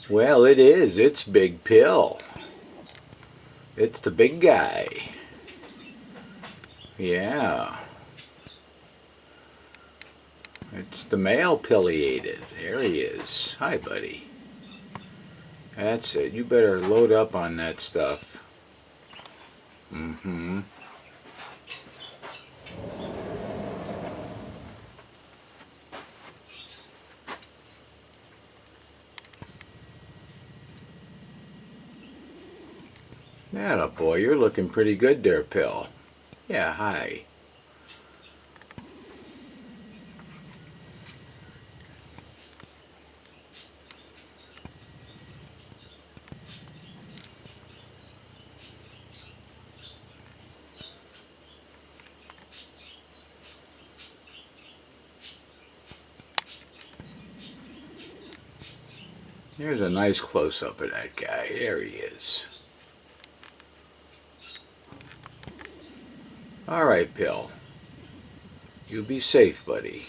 Well, it is. It's Big Pill. It's the big guy. Yeah. It's the male pileated. There he is. Hi, buddy. That's it. You better load up on that stuff. Mm-hmm. Atta boy, you're looking pretty good there, Pill. Yeah, hi. Here's a nice close-up of that guy. There he is. All right, Pill. You be safe, buddy.